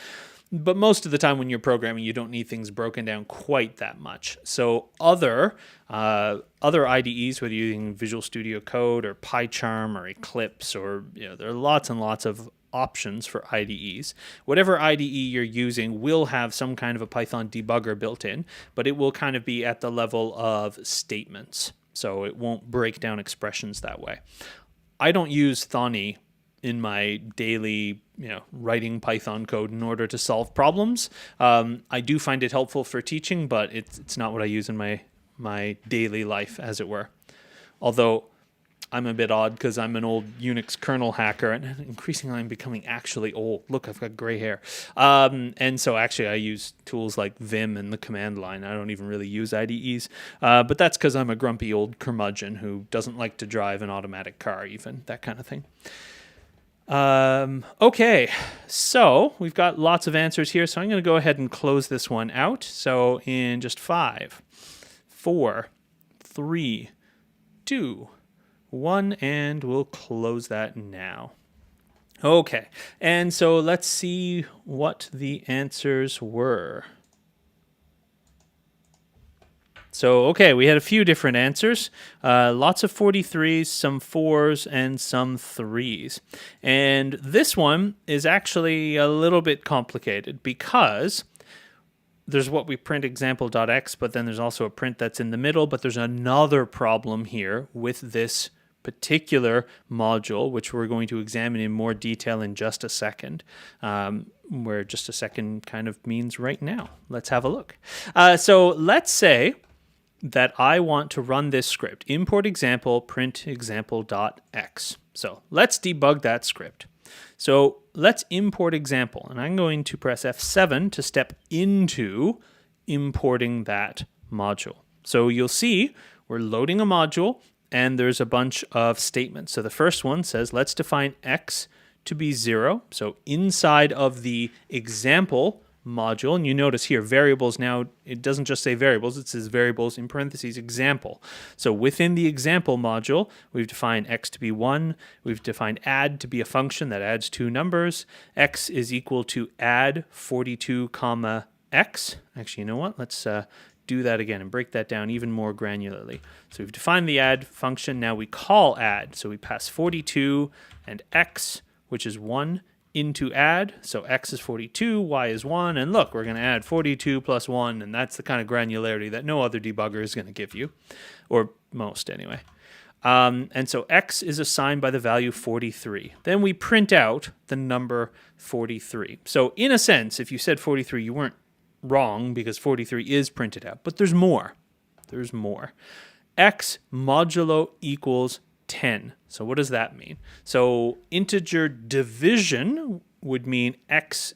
But most of the time when you're programming, you don't need things broken down quite that much. So other IDEs, whether you're using Visual Studio Code or PyCharm or Eclipse, or there are lots and lots of options for IDEs. Whatever IDE you're using will have some kind of a Python debugger built in, but it will kind of be at the level of statements. So it won't break down expressions that way. I don't use Thonny in my daily, writing Python code in order to solve problems. I do find it helpful for teaching, but it's not what I use in my daily life, as it were. Although I'm a bit odd because I'm an old Unix kernel hacker, and increasingly I'm becoming actually old. Look, I've got gray hair. And so actually I use tools like Vim and the command line. I don't even really use IDEs. But that's because I'm a grumpy old curmudgeon who doesn't like to drive an automatic car even, that kind of thing. Okay, so we've got lots of answers here, so I'm going to go ahead and close this one out. So in just 5, 4, 3, 2, 1, and we'll close that now. Okay, and so let's see what the answers were. So, okay, we had a few different answers. Lots of 43s, some 4s, and some 3s. And this one is actually a little bit complicated because there's what we print example.x, but then there's also a print that's in the middle, but there's another problem here with this particular module, which we're going to examine in more detail in just a second, where just a second kind of means right now. Let's have a look. So let's say that I want to run this script, import example, print example.x. So let's debug that script. So let's import example, and I'm going to press F7 to step into importing that module. So you'll see we're loading a module, and there's a bunch of statements. So the first one says, let's define x to be 0. So inside of the example module, and you notice here variables now, it doesn't just say variables, it says variables in parentheses example. So within the example module, we've defined x to be 1, we've defined add to be a function that adds 2 numbers, x is equal to add 42 comma x. Actually, you know what, let's do that again and break that down even more granularly. So we've defined the add function, now we call add, so we pass 42 and x, which is 1, into add, so x is 42, y is 1, and look, we're going to add 42 plus 1, and that's the kind of granularity that no other debugger is going to give you, or most anyway. And so x is assigned by the value 43. Then we print out the number 43. So in a sense, if you said 43, you weren't wrong because 43 is printed out, but there's more. There's more. X modulo equals 10. So what does that mean? So integer division would mean x,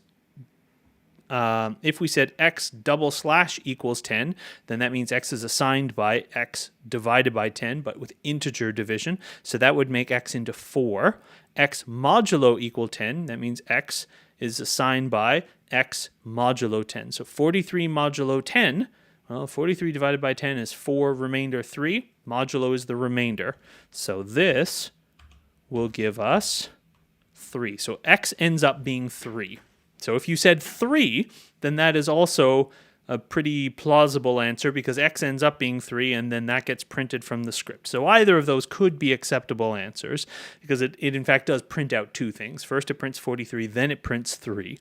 if we said x double slash equals 10, then that means x is assigned by x divided by 10, but with integer division. So that would make x into 4. X modulo equal 10, that means x is assigned by x modulo 10. So 43 modulo 10, well, 43 divided by 10 is 4, remainder 3. Modulo is the remainder. So this will give us 3. So x ends up being 3. So if you said 3, then that is also a pretty plausible answer because x ends up being 3 and then that gets printed from the script. So either of those could be acceptable answers because it in fact does print out 2 things. First it prints 43, then it prints 3.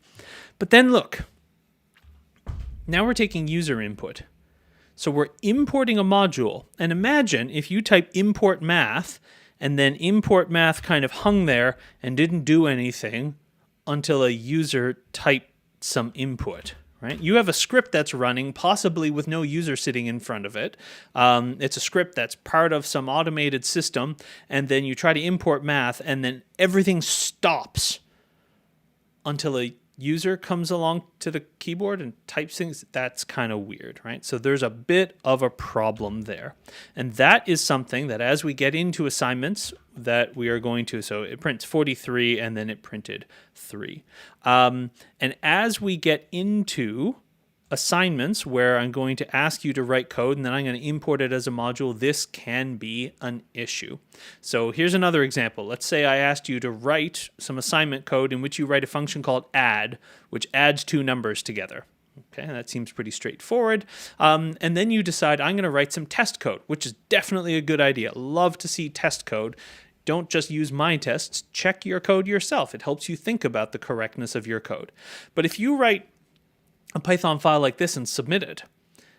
But then look, now we're taking user input. So we're importing a module, and imagine if you type import math, and then import math kind of hung there and didn't do anything until a user typed some input, right? You have a script that's running, possibly with no user sitting in front of it. It's a script that's part of some automated system, and then you try to import math, and then everything stops until a user comes along to the keyboard and types things. That's kind of weird, right? So there's a bit of a problem there. And that is something that as we get into assignments that we are going to, so it prints 43 and then it printed 3. And as we get into assignments where I'm going to ask you to write code and then I'm going to import it as a module, this can be an issue. So here's another example. Let's say I asked you to write some assignment code in which you write a function called add, which adds 2 numbers together. Okay, that seems pretty straightforward. And then you decide I'm going to write some test code, which is definitely a good idea. Love to see test code. Don't just use my tests. Check your code yourself. It helps you think about the correctness of your code. But if you write a Python file like this and submit it,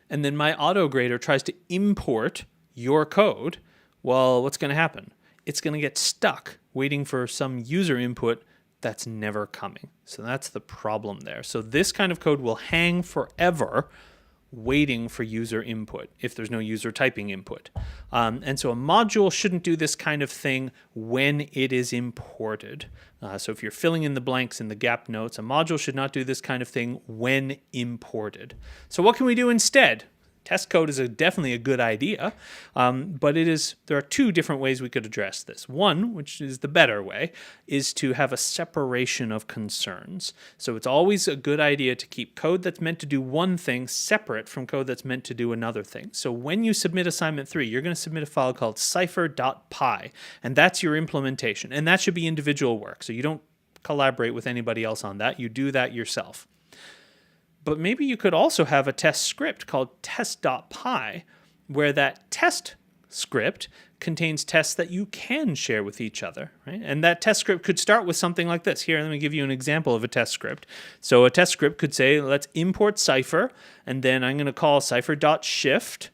and then my autograder tries to import your code, well, what's going to happen? It's going to get stuck waiting for some user input that's never coming. So that's the problem there. So this kind of code will hang forever waiting for user input if there's no user typing input. And so a module shouldn't do this kind of thing when it is imported. So if you're filling in the blanks in the gap notes, a module should not do this kind of thing when imported. So what can we do instead? Test code is definitely a good idea, but there are two different ways we could address this. One, which is the better way, is to have a separation of concerns. So it's always a good idea to keep code that's meant to do one thing separate from code that's meant to do another thing. So when you submit assignment 3, you're going to submit a file called cipher.py, and that's your implementation, and that should be individual work. So you don't collaborate with anybody else on that. You do that yourself. But maybe you could also have a test script called test.py, where that test script contains tests that you can share with each other, right? And that test script could start with something like this. Here, let me give you an example of a test script. So a test script could say, let's import Cypher, and then I'm going to call Cypher.shift,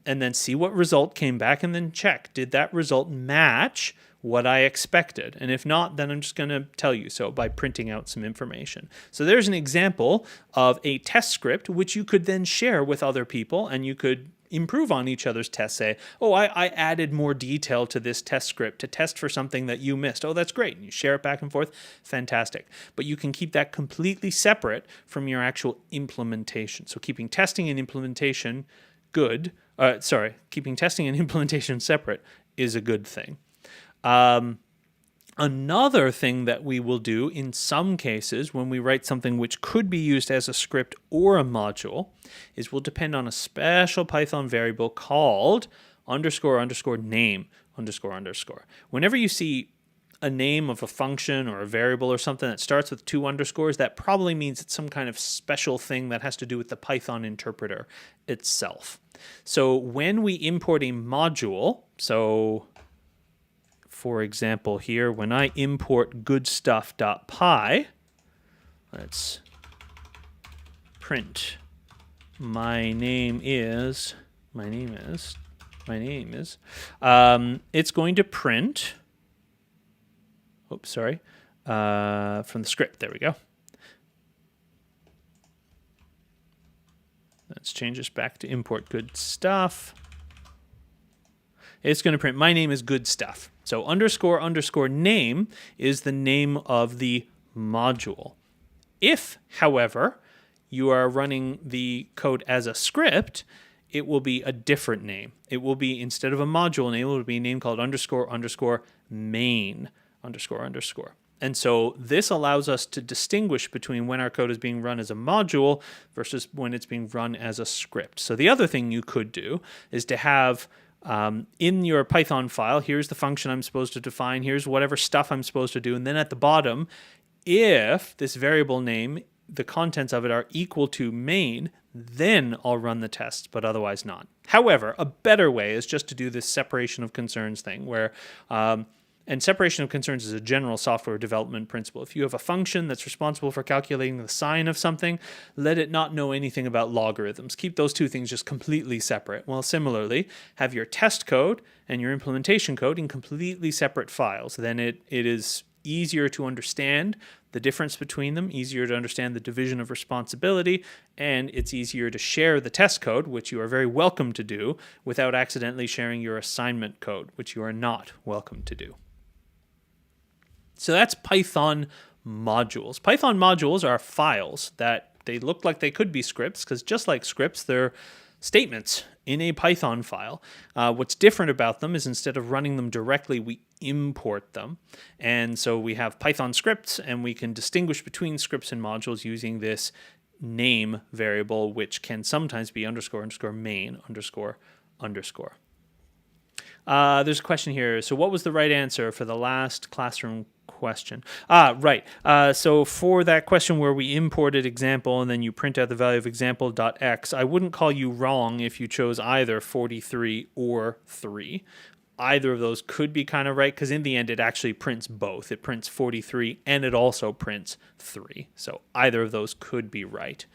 and then see what result came back, and then check, did that result match what I expected? And if not, then I'm just going to tell you so by printing out some information. So there's an example of a test script which you could then share with other people, and you could improve on each other's tests. Say, oh, I added more detail to this test script to test for something that you missed. Oh, that's great. And you share it back and forth. Fantastic. But you can keep that completely separate from your actual implementation. So keeping testing and implementation keeping testing and implementation separate is a good thing. Another thing that we will do in some cases when we write something which could be used as a script or a module is we'll depend on a special Python variable called __name __. Whenever you see a name of a function or a variable or something that starts with 2 underscores, that probably means it's some kind of special thing that has to do with the Python interpreter itself. So when we import a module, for example here, when I import goodstuff.py, let's print my name is, it's going to print, from the script, there we go. Let's change this back to import good stuff. It's going to print my name is good stuff. So __name is the name of the module. If, however, you are running the code as a script, it will be a different name. It will be, instead of a module name, it will be a name called __main __. And so this allows us to distinguish between when our code is being run as a module versus when it's being run as a script. So the other thing you could do is to have in your Python file, here's the function I'm supposed to define, here's whatever stuff I'm supposed to do, and then at the bottom, if this variable name, the contents of it are equal to main, then I'll run the test, but otherwise not. However, a better way is just to do this separation of concerns thing where and separation of concerns is a general software development principle. If you have a function that's responsible for calculating the sign of something, let it not know anything about logarithms. Keep those two things just completely separate. Well, similarly, have your test code and your implementation code in completely separate files. Then it is easier to understand the difference between them, easier to understand the division of responsibility, and it's easier to share the test code, which you are very welcome to do, without accidentally sharing your assignment code, which you are not welcome to do. So that's Python modules. Python modules are files that they look like they could be scripts because just like scripts, they're statements in a Python file. What's different about them is instead of running them directly, we import them. And so we have Python scripts and we can distinguish between scripts and modules using this name variable, which can sometimes be __main __. There's a question here. So what was the right answer for the last classroom question? Right. So for that question where we imported example and then you print out the value of example.x, I wouldn't call you wrong if you chose either 43 or 3. Either of those could be kind of right because in the end it actually prints both. It prints 43 and it also prints 3. So either of those could be right.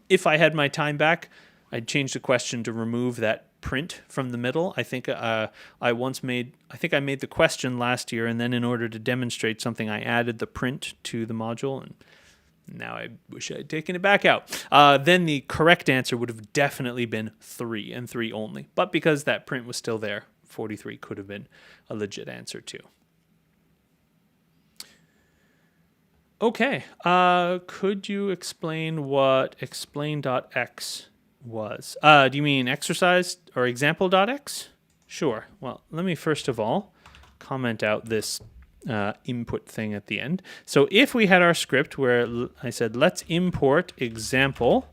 If I had my time back, I'd change the question to remove that print from the middle. I think I made the question last year, and then in order to demonstrate something, I added the print to the module, and Now I wish I had taken it back out. Then the correct answer would have definitely been 3 and 3 only. But because that print was still there, 43 could have been a legit answer too. Okay, could you explain what explain.x was? Do you mean exercise or example.x? Sure. Well, let me first of all comment out this input thing at the end. So if we had our script where I said, let's import example,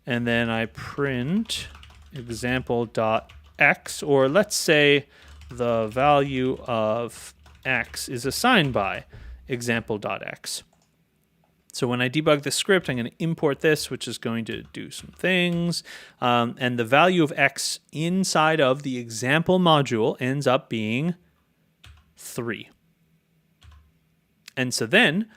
and then I print example.x, or let's say the value of x is assigned by example.x. So when I debug the script, I'm going to import this, which is going to do some things. And the value of x inside of the example module ends up being 3. And so then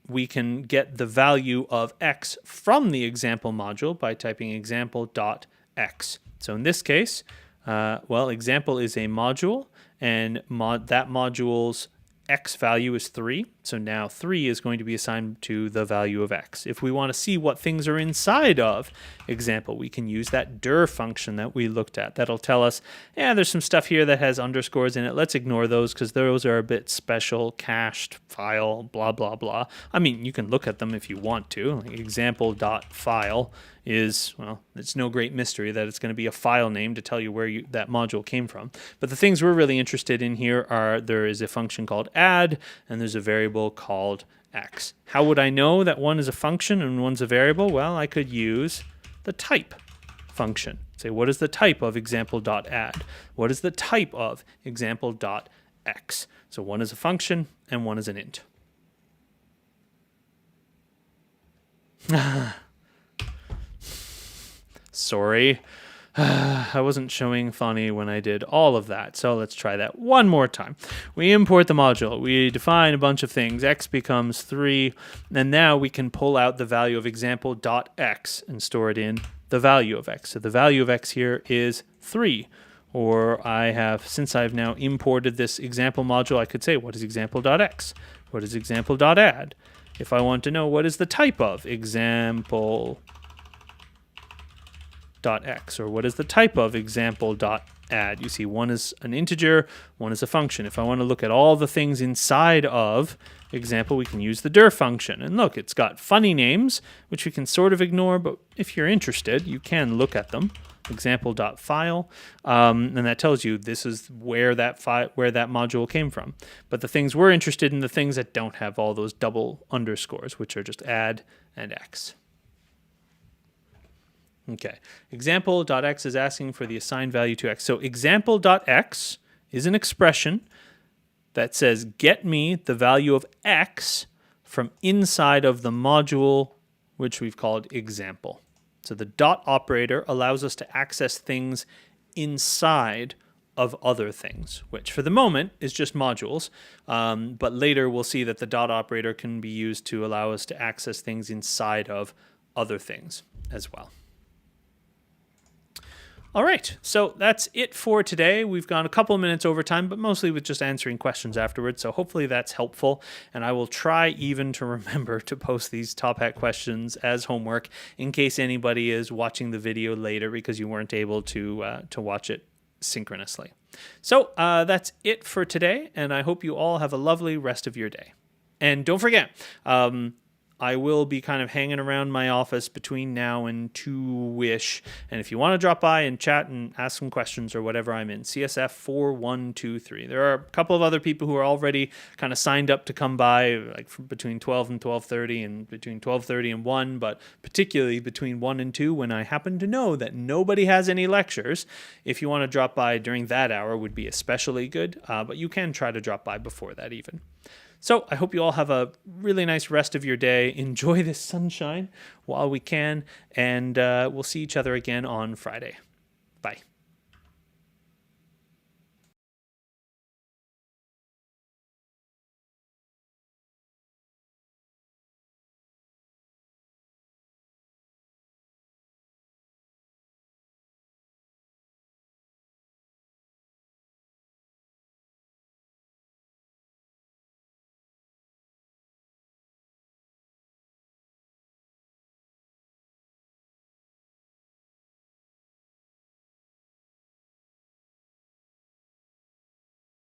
we can get the value of x from the example module by typing example.x. So in this case, well, example is a module, and that module's x value is 3. So now 3 is going to be assigned to the value of x. If we want to see what things are inside of example, we can use that dir function that we looked at. That'll tell us, yeah, there's some stuff here that has underscores in it. Let's ignore those because those are a bit special, cached, file, blah, blah, blah. I mean, you can look at them if you want to. Like example.file is, well, it's no great mystery that it's going to be a file name to tell you where that module came from. But the things we're really interested in here are there is a function called add, and there's a variable called x. How would I know that one is a function and one's a variable? Well, I could use the type function. Say, what is the type of example.add? What is the type of example.x? So one is a function and one is an int. Sorry. I wasn't showing funny when I did all of that. So let's try that one more time. We import the module. We define a bunch of things. X becomes 3. And now we can pull out the value of example.x and store it in the value of x. So the value of x here is 3. Or since I've now imported this example module, I could say, what is example.x? What is example.add? If I want to know what is the type of example.x, or what is the type of example.add? You see, one is an integer, one is a function. If I want to look at all the things inside of example, we can use the dir function. And look, it's got funny names, which we can sort of ignore, but if you're interested, you can look at them. Example.file, and that tells you this is where that module came from. But the things we're interested in, the things that don't have all those double underscores, which are just add and x. Okay, example.x is asking for the assigned value to x. So example.x is an expression that says, get me the value of x from inside of the module, which we've called example. So the dot operator allows us to access things inside of other things, which for the moment is just modules. But later we'll see that the dot operator can be used to allow us to access things inside of other things as well. All right, so that's it for today. We've gone a couple of minutes over time, but mostly with just answering questions afterwards. So hopefully that's helpful. And I will try even to remember to post these Top Hat questions as homework in case anybody is watching the video later because you weren't able to watch it synchronously. So that's it for today, and I hope you all have a lovely rest of your day. And don't forget, I will be kind of hanging around my office between now and 2-ish. And if you want to drop by and chat and ask some questions or whatever, I'm in CSF 4123. There are a couple of other people who are already kind of signed up to come by, like between 12 and 12:30 and between 12:30 and 1, but particularly between 1 and 2 when I happen to know that nobody has any lectures. If you want to drop by during that hour would be especially good, but you can try to drop by before that even. So I hope you all have a really nice rest of your day. Enjoy this sunshine while we can, and we'll see each other again on Friday. Bye.